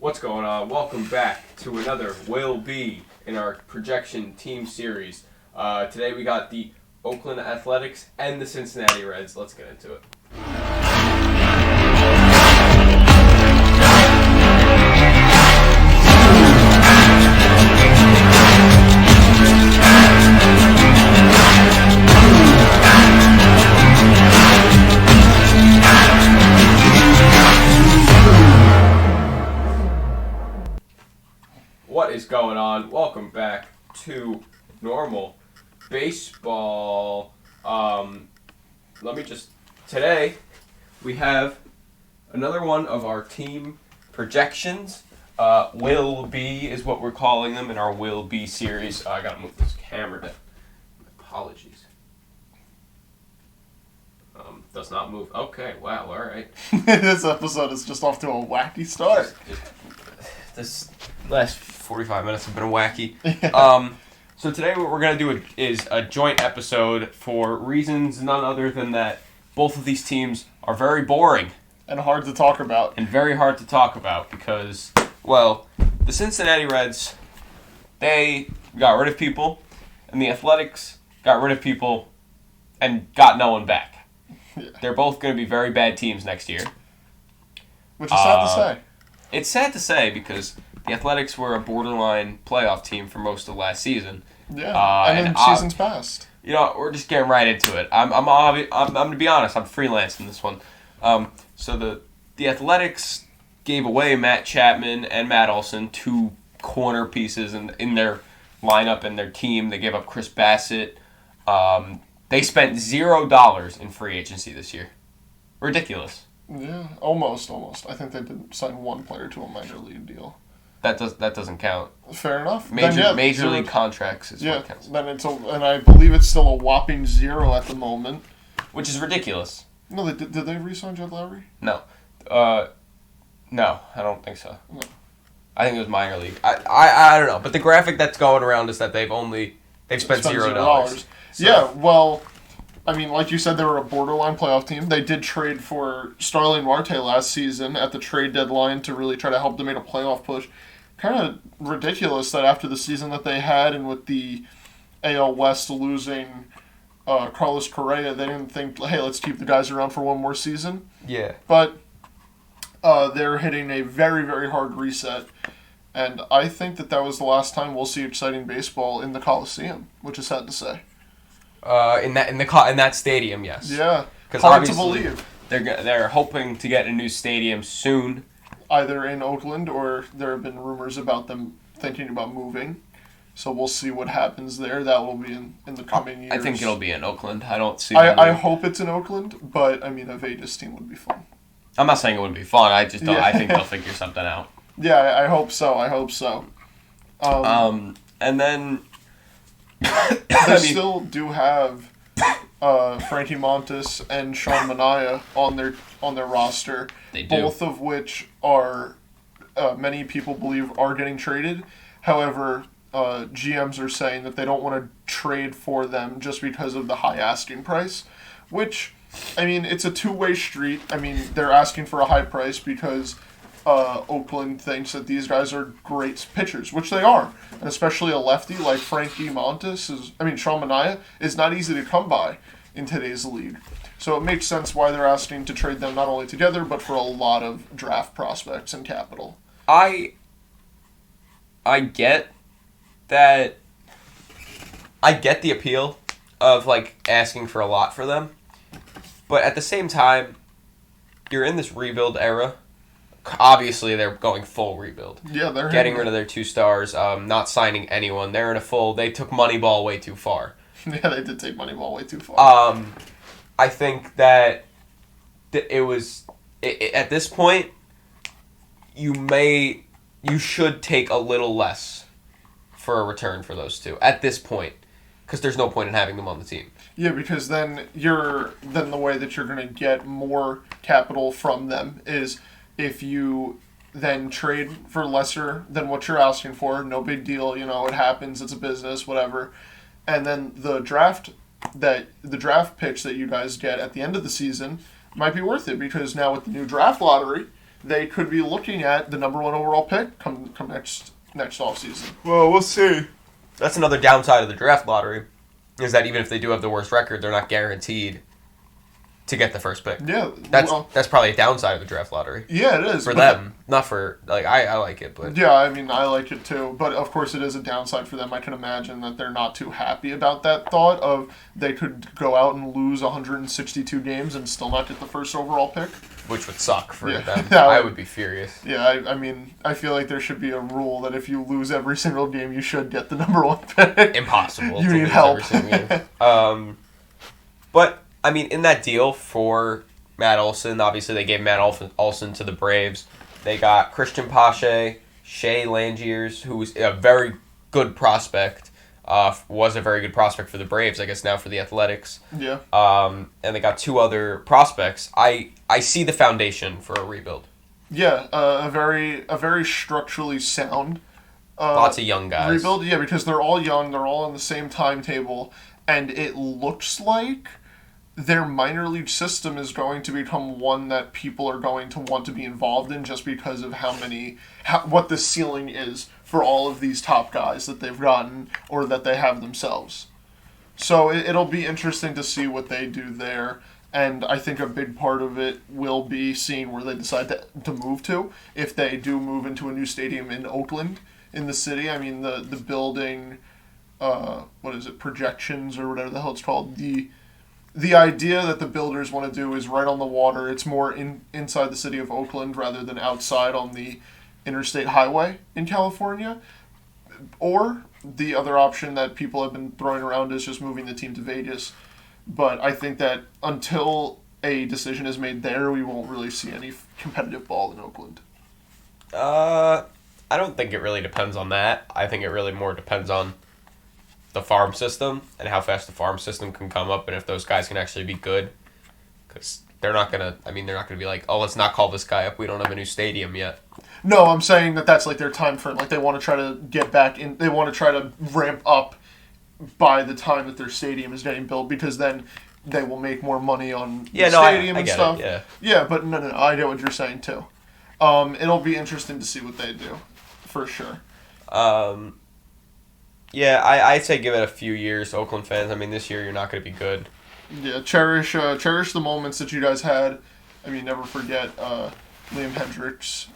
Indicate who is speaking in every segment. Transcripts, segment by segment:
Speaker 1: What's going on? Welcome back to another Will Be in our projection team series. Today we got the Oakland Athletics and the Cincinnati Reds. Let's get into it. What is going on? Welcome back to normal baseball. Today we have another one of our team projections. Will Be is what we're calling them in our Will Be series. I gotta move this camera down. Apologies. Does not move. Okay, wow, alright.
Speaker 2: This episode is just off to a wacky start.
Speaker 1: This last 45 minutes have been wacky.
Speaker 2: Yeah.
Speaker 1: So today what we're going to do is a joint episode for reasons none other than that both of these teams are very boring.
Speaker 2: And hard to talk about.
Speaker 1: And very hard to talk about because, well, the Cincinnati Reds, they got rid of people, and the Athletics got rid of people and got no one back.
Speaker 2: Yeah.
Speaker 1: They're both going to be very bad teams next year.
Speaker 2: Which is sad to say.
Speaker 1: It's sad to say because the Athletics were a borderline playoff team for most of last season.
Speaker 2: Yeah, and then seasons passed.
Speaker 1: You know, we're just getting right into it. I'm going to be honest. I'm freelancing this one. So the Athletics gave away Matt Chapman and Matt Olson, two corner pieces in their lineup and their team. They gave up Chris Bassett. They spent $0 in free agency this year. Ridiculous.
Speaker 2: Yeah, almost. I think they did sign one player to a minor league deal.
Speaker 1: That doesn't count.
Speaker 2: Fair enough.
Speaker 1: Major league contracts is what counts.
Speaker 2: Then and I believe it's still a whopping 0 at the moment.
Speaker 1: Which is ridiculous.
Speaker 2: No, did they re-sign Jed Lowry?
Speaker 1: No. No, I don't think so.
Speaker 2: No.
Speaker 1: I think it was minor league. I don't know, but the graphic that's going around is that they've spent $0. So.
Speaker 2: Yeah, well, I mean, like you said, they were a borderline playoff team. They did trade for Starling Marte last season at the trade deadline to really try to help them make a playoff push. Kind of ridiculous that after the season that they had and with the AL West losing Carlos Correa, they didn't think, hey, let's keep the guys around for one more season.
Speaker 1: Yeah.
Speaker 2: But they're hitting a very, very hard reset. And I think that was the last time we'll see exciting baseball in the Coliseum, which is sad to say.
Speaker 1: In that stadium, yes.
Speaker 2: Yeah,
Speaker 1: hard
Speaker 2: to believe.
Speaker 1: They're hoping to get a new stadium soon.
Speaker 2: Either in Oakland or there have been rumors about them thinking about moving. So we'll see what happens there. That will be in the coming years.
Speaker 1: I think it'll be in Oakland. I don't see.
Speaker 2: I hope it's in Oakland, but I mean a Vegas team would be fun.
Speaker 1: I'm not saying it wouldn't be fun. I just don't. Yeah. I think they'll figure something out.
Speaker 2: Yeah, I hope so.
Speaker 1: And then.
Speaker 2: They still do have Frankie Montas and Sean Manaea on their roster.
Speaker 1: They do.
Speaker 2: Both of which are many people believe are getting traded. However, GMs are saying that they don't want to trade for them just because of the high asking price. Which, I mean, it's a two-way street. I mean, they're asking for a high price because Oakland thinks that these guys are great pitchers, which they are. And especially a lefty like Frankie Montas Sean Manaea is not easy to come by in today's league. So it makes sense why they're asking to trade them not only together, but for a lot of draft prospects and capital.
Speaker 1: I get that. I get the appeal of, like, asking for a lot for them. But at the same time, you're in this rebuild era. Obviously, they're going full rebuild.
Speaker 2: Yeah, they're
Speaker 1: getting rid of their 2 stars, not signing anyone. They're in a full. They took Moneyball way too far.
Speaker 2: Yeah, they did take Moneyball way too far.
Speaker 1: I think that it was at this point. You should take a little less for a return for those 2 at this point, because there's no point in having them on the team.
Speaker 2: Yeah, because then the way that you're going to get more capital from them is if you then trade for lesser than what you're asking for. No big deal, it happens. It's a business, whatever. And then the draft picks that you guys get at the end of the season might be worth it because now with the new draft lottery, they could be looking at the number 1 overall pick come next offseason.
Speaker 1: Well, we'll see. That's another downside of the draft lottery, is that even if they do have the worst record, they're not guaranteed to get the first pick.
Speaker 2: Yeah,
Speaker 1: that's probably a downside of the draft lottery.
Speaker 2: Yeah, it is
Speaker 1: for them, not for I like it, but
Speaker 2: yeah, I mean I like it too. But of course, it is a downside for them. I can imagine that they're not too happy about that thought of they could go out and lose 162 games and still not get the first overall pick,
Speaker 1: which would suck for them.
Speaker 2: Yeah,
Speaker 1: I would be furious.
Speaker 2: Yeah, I mean, I feel like there should be a rule that if you lose every single game, you should get the number 1 pick.
Speaker 1: Impossible.
Speaker 2: You need help.
Speaker 1: But I mean, in that deal for Matt Olson, obviously they gave Matt Olson to the Braves. They got Christian Pache, Shea Langiers, who was a very good prospect. Was a very good prospect for the Braves, I guess now for the Athletics.
Speaker 2: Yeah.
Speaker 1: And they got 2 other prospects. I see the foundation for a rebuild.
Speaker 2: Yeah, a very structurally sound.
Speaker 1: Lots of young guys.
Speaker 2: Rebuild, yeah, because they're all young, they're all on the same timetable, and it looks like their minor league system is going to become one that people are going to want to be involved in just because of what the ceiling is for all of these top guys that they've gotten or that they have themselves. So it'll be interesting to see what they do there, and I think a big part of it will be seeing where they decide to move to. If they do move into a new stadium in Oakland, in the city, I mean the building, projections or whatever the hell it's called, the idea that the builders want to do is right on the water. It's more inside the city of Oakland rather than outside on the interstate highway in California. Or the other option that people have been throwing around is just moving the team to Vegas. But I think that until a decision is made there, we won't really see any competitive ball in Oakland.
Speaker 1: I don't think it really depends on that. I think it really more depends on the farm system and how fast the farm system can come up and if those guys can actually be good. Because they're not going to be like, oh, let's not call this guy up. We don't have a new stadium yet.
Speaker 2: No, I'm saying that's like their time frame. Like they want to try to get back in. They want to try to ramp up by the time that their stadium is getting built because then they will make more money on the stadium and stuff. Yeah, but no, I get what you're saying too. It'll be interesting to see what they do, for sure.
Speaker 1: Yeah, I'd say give it a few years, Oakland fans. I mean, this year you're not going to be good.
Speaker 2: Yeah, cherish the moments that you guys had. I mean, never forget Liam Hendricks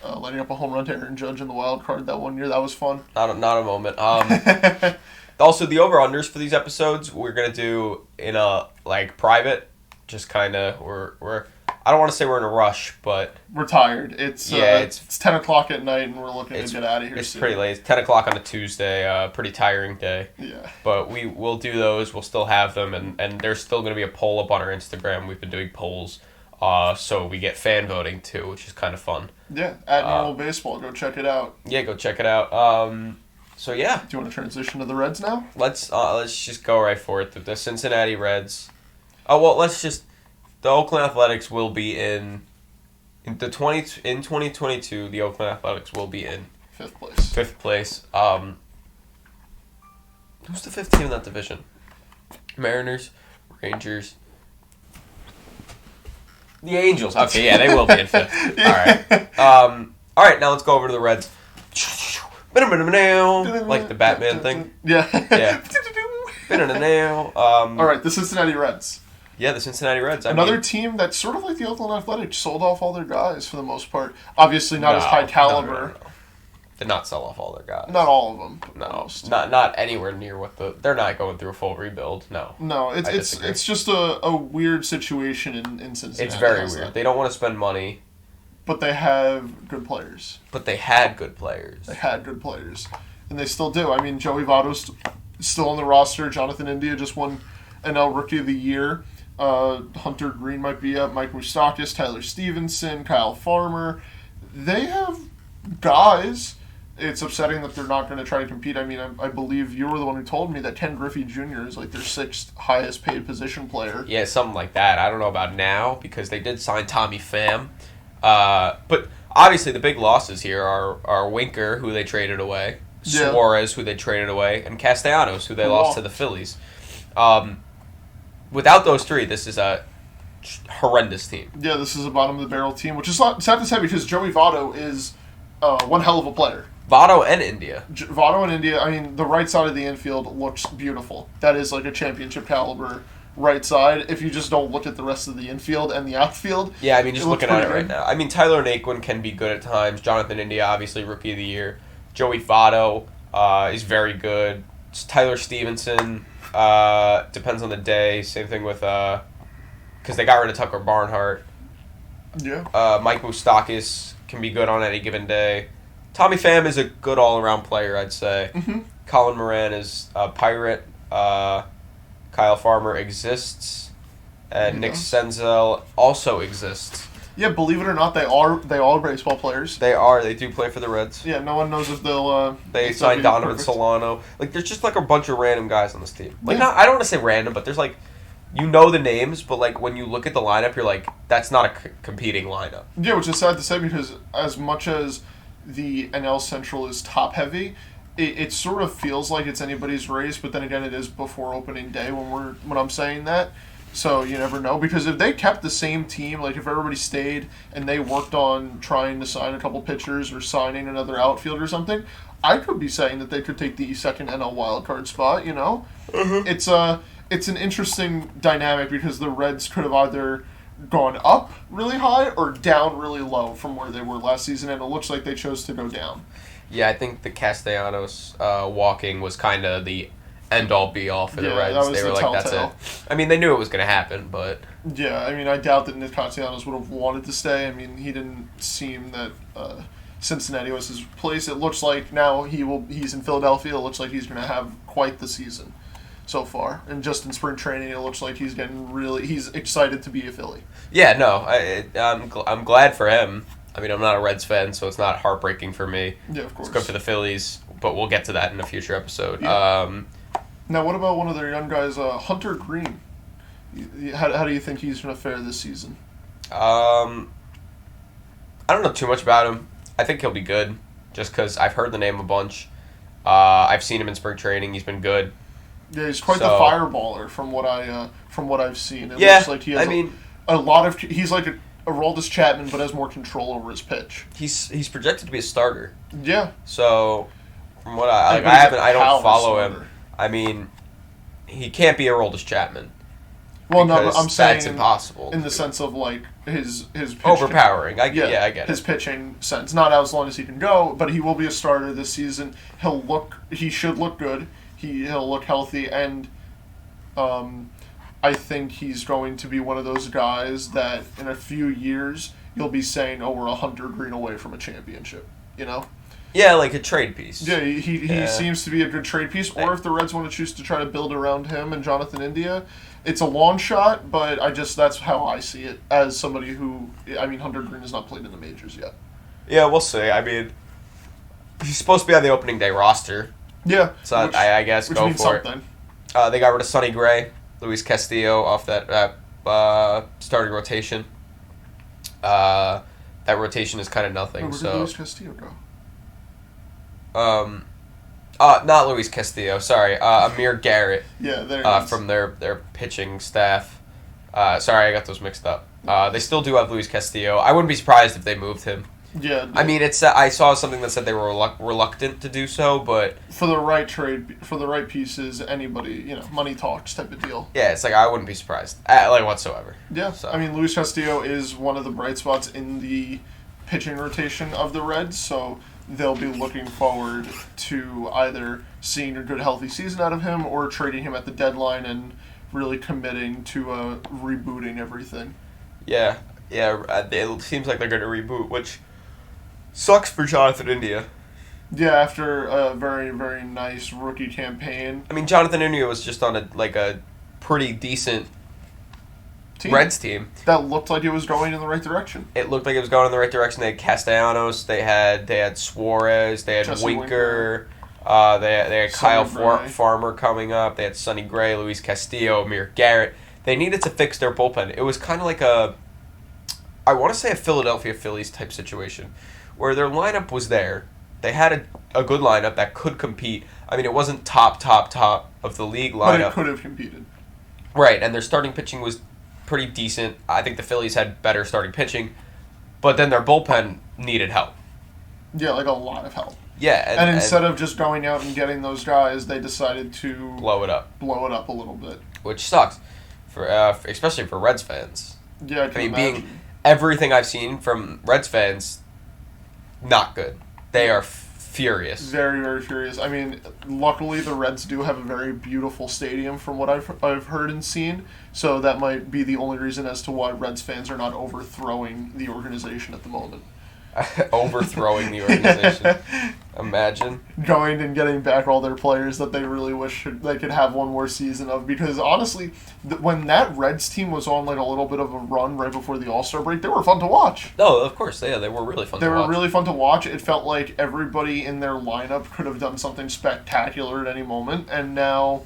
Speaker 2: lighting up a home run to Aaron Judge in the wild card that one year. That was fun.
Speaker 1: Not a moment. Also, the over-unders for these episodes, we're going to do in a, private. Just kind of, we're I don't want to say we're in a rush, but
Speaker 2: we're tired. It's 10 o'clock at night, and we're looking to get out of here.
Speaker 1: It's soon. Pretty late. It's 10 o'clock on a Tuesday. Pretty tiring day.
Speaker 2: Yeah.
Speaker 1: But we'll do those. We'll still have them, and there's still going to be a poll up on our Instagram. We've been doing polls, so we get fan voting too, which is kind of fun.
Speaker 2: Yeah, at Normal Baseball. Go check it out.
Speaker 1: Yeah, go check it out. So yeah.
Speaker 2: Do you want to transition to the Reds now?
Speaker 1: Let's just go right for it. The Cincinnati Reds. Oh well, the Oakland Athletics will be in 2022. The Oakland Athletics will be in
Speaker 2: fifth place.
Speaker 1: Who's the fifth team in that division? Mariners, Rangers, the Angels. Okay, yeah, they will be in fifth. All right. Now let's go over to the Reds. Like the Batman thing.
Speaker 2: Yeah. All right, the Cincinnati Reds.
Speaker 1: Yeah, the Cincinnati Reds.
Speaker 2: Another team that's sort of like the Oakland Athletics, sold off all their guys for the most part. Obviously not as high caliber.
Speaker 1: No. Did not sell off all their guys.
Speaker 2: Not all of them.
Speaker 1: No, not anywhere near they're not going through a full rebuild. No.
Speaker 2: No, it's just a weird situation in Cincinnati.
Speaker 1: It's very weird. They don't want to spend money.
Speaker 2: But they have good players.
Speaker 1: But they had good players.
Speaker 2: And they still do. I mean, Joey Votto's still on the roster. Jonathan India just won NL Rookie of the Year. Hunter Green might be up. Mike Moustakas, Tyler Stevenson, Kyle Farmer. They have guys. It's upsetting that they're not going to try to compete. I mean, I believe you were the one who told me that Ken Griffey Jr. is like their sixth highest paid position player.
Speaker 1: Yeah, something like that. I don't know about now because they did sign Tommy Pham. But obviously the big losses here are Winker, who they traded away, Suarez, who they traded away, and Castellanos, who they lost to the Phillies. Without those three, this is a horrendous team.
Speaker 2: Yeah, this is a bottom of the barrel team, which is sad to say because Joey Votto is one hell of a player.
Speaker 1: Votto and India.
Speaker 2: Votto and India, I mean, the right side of the infield looks beautiful. That is like a championship caliber right side. If you just don't look at the rest of the infield and the outfield.
Speaker 1: Yeah, I mean, just looking at it right now. I mean, Tyler Naquin can be good at times. Jonathan India, obviously, Rookie of the Year. Joey Votto is very good. Tyler Stevenson depends on the day. Same thing with because they got rid of Tucker Barnhart.
Speaker 2: Yeah.
Speaker 1: Mike Moustakas can be good on any given day. Tommy Pham is a good all-around player, I'd say.
Speaker 2: Mm-hmm.
Speaker 1: Colin Moran is a Pirate. Kyle Farmer exists. And Nick Senzel also exists.
Speaker 2: Yeah, believe it or not, they are baseball players.
Speaker 1: They are. They do play for the Reds.
Speaker 2: Yeah, no one knows if they'll...
Speaker 1: they signed Donovan Solano. Like, there's just, like, a bunch of random guys on this team. Like, I don't want to say random, but there's, like... You know the names, but, like, when you look at the lineup, you're like, that's not a competing lineup.
Speaker 2: Yeah, which is sad to say because as much as the NL Central is top-heavy, it sort of feels like it's anybody's race, but then again, it is before opening day when I'm saying that. So you never know, because if they kept the same team, like if everybody stayed and they worked on trying to sign a couple pitchers or signing another outfielder or something, I could be saying that they could take the second NL wildcard spot, you know? Mm-hmm. It's an interesting dynamic because the Reds could have either gone up really high or down really low from where they were last season, and it looks like they chose to go down.
Speaker 1: Yeah, I think the Castellanos walking was kind of the end-all, be-all for the Reds.
Speaker 2: That was
Speaker 1: they were like, that's it. I mean, they knew it was going to happen, but...
Speaker 2: Yeah, I mean, I doubt that Nick Castellanos would have wanted to stay. I mean, he didn't seem that Cincinnati was his place. It looks like now he's in Philadelphia. It looks like he's going to have quite the season so far. And just in spring training, it looks like he's excited to be a Philly.
Speaker 1: Yeah, no, I'm glad for him. I mean, I'm not a Reds fan, so it's not heartbreaking for me.
Speaker 2: Yeah, of course.
Speaker 1: It's good for the Phillies, but we'll get to that in a future episode.
Speaker 2: Yeah. Now, what about one of their young guys, Hunter Green? How do you think he's going to fare this season?
Speaker 1: I don't know too much about him. I think he'll be good, just because I've heard the name a bunch. I've seen him in spring training. He's been good.
Speaker 2: Yeah, he's quite the fireballer from what I've seen. It looks like he has a lot of. He's like a Aroldis Chapman, but has more control over his pitch.
Speaker 1: He's projected to be a starter.
Speaker 2: Yeah.
Speaker 1: So, from what I don't follow him. I mean, he can't be Aroldis Chapman.
Speaker 2: Well, no, but I'm saying
Speaker 1: that's impossible.
Speaker 2: In the sense of like his pitch
Speaker 1: overpowering. I get it.
Speaker 2: His pitching sense, not as long as he can go, but he will be a starter this season. He should look good. He'll look healthy, and I think he's going to be one of those guys that in a few years you'll be saying, "Oh, we're 100 green away from a championship," you know.
Speaker 1: Yeah, like a trade piece.
Speaker 2: Yeah, he seems to be a good trade piece. Or if the Reds want to choose to try to build around him and Jonathan India, it's a long shot, but that's how I see it as somebody who, I mean, Hunter Green has not played in the majors yet.
Speaker 1: Yeah, we'll see. I mean, he's supposed to be on the opening day roster.
Speaker 2: Yeah.
Speaker 1: So I guess go for it. They got rid of Sonny Gray, Luis Castillo off that starting rotation. That rotation is kind of nothing.
Speaker 2: Where did Luis Castillo go?
Speaker 1: Not Luis Castillo. Sorry, Amir Garrett.
Speaker 2: Yeah, there.
Speaker 1: From their pitching staff. Sorry, I got those mixed up. They still do have Luis Castillo. I wouldn't be surprised if they moved him.
Speaker 2: Yeah.
Speaker 1: I mean, I saw something that said they were reluctant to do so, but
Speaker 2: for the right trade, for the right pieces, anybody, money talks type of deal.
Speaker 1: Yeah, it's like I wouldn't be surprised, like whatsoever.
Speaker 2: Yeah. So. I mean, Luis Castillo is one of the bright spots in the pitching rotation of the Reds, so they'll be looking forward to either seeing a good, healthy season out of him or trading him at the deadline and really committing to rebooting everything.
Speaker 1: Yeah. It seems like they're going to reboot, which sucks for Jonathan India.
Speaker 2: Yeah, after a very, very nice rookie campaign.
Speaker 1: I mean, Jonathan India was just on a pretty decent Reds team.
Speaker 2: That looked like it was going in the right direction.
Speaker 1: It looked like it was going in the right direction. They had Castellanos, they had Suarez, they had
Speaker 2: Jesse
Speaker 1: Winker, they had Kyle
Speaker 2: Farmer
Speaker 1: coming up, they had Sonny Gray, Luis Castillo, Amir Garrett. They needed to fix their bullpen. It was kind of like I want to say a Philadelphia Phillies type situation, where their lineup was there. They had a good lineup that could compete. I mean, it wasn't top of the league lineup.
Speaker 2: But it could have competed.
Speaker 1: Right, and their starting pitching was pretty decent. I think the Phillies had better starting pitching, but then their bullpen needed help.
Speaker 2: Yeah, like a lot of help.
Speaker 1: Yeah,
Speaker 2: and instead of just going out and getting those guys, they decided to
Speaker 1: blow it up
Speaker 2: a little bit,
Speaker 1: which sucks, for especially for Reds fans.
Speaker 2: Yeah, I mean,
Speaker 1: being everything I've seen from Reds fans, not good. They are furious.
Speaker 2: Very, very furious. I mean, luckily the Reds do have a very beautiful stadium from what I've heard and seen, so that might be the only reason as to why Reds fans are not overthrowing the organization at the moment.
Speaker 1: Overthrowing the organization. Imagine.
Speaker 2: Going and getting back all their players that they really wish they could have one more season of, because honestly, when that Reds team was on like a little bit of a run right before the All-Star break, they were fun to watch.
Speaker 1: No, of course. They were really fun to watch.
Speaker 2: They were really fun to watch. It felt like everybody in their lineup could have done something spectacular at any moment, and now,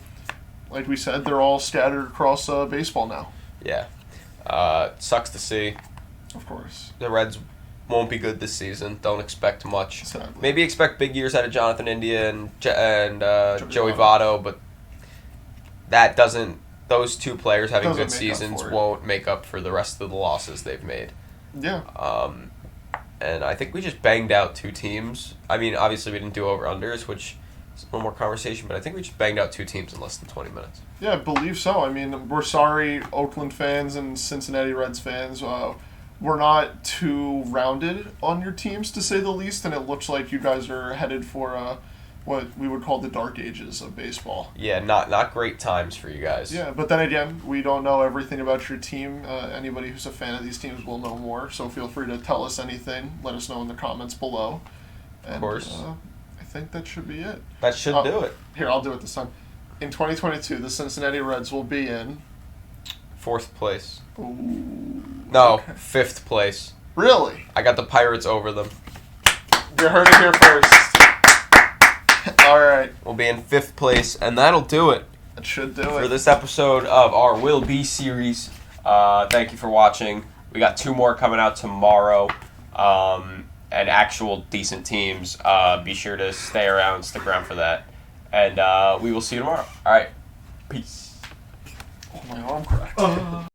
Speaker 2: like we said, they're all scattered across baseball now.
Speaker 1: Yeah. Sucks to see.
Speaker 2: Of course.
Speaker 1: The Reds won't be good this season. Don't expect much.
Speaker 2: Sadly.
Speaker 1: Maybe expect big years out of Jonathan India and Joey Votto, but that doesn't. Those two players having good seasons won't make up for the rest of the losses they've made.
Speaker 2: Yeah.
Speaker 1: And I think we just banged out two teams. I mean, obviously we didn't do over-unders, which is a little more conversation, but I think we just banged out two teams in less than 20 minutes.
Speaker 2: Yeah, I believe so. I mean, we're sorry, Oakland fans and Cincinnati Reds fans. We're not too rounded on your teams, to say the least, and it looks like you guys are headed for what we would call the dark ages of baseball.
Speaker 1: Yeah, not great times for you guys.
Speaker 2: Yeah, but then again, we don't know everything about your team. Anybody who's a fan of these teams will know more, so feel free to tell us anything. Let us know in the comments below. And,
Speaker 1: of course.
Speaker 2: I think that should be it.
Speaker 1: That should do it.
Speaker 2: Here, I'll do it this time. In 2022, the Cincinnati Reds will be in...
Speaker 1: 4th place.
Speaker 2: Ooh.
Speaker 1: No,
Speaker 2: Okay.
Speaker 1: 5th place.
Speaker 2: Really?
Speaker 1: I got the Pirates over them.
Speaker 2: You heard it here first. All right.
Speaker 1: We'll be in 5th place, and that'll do it.
Speaker 2: That should do
Speaker 1: For
Speaker 2: it.
Speaker 1: this episode of our Will Be series. Thank you for watching. We got 2 more coming out tomorrow, and actual decent teams. Be sure to stay around, stick around for that. And we will see you tomorrow. All right. Peace.
Speaker 2: Oh, my arm cracked.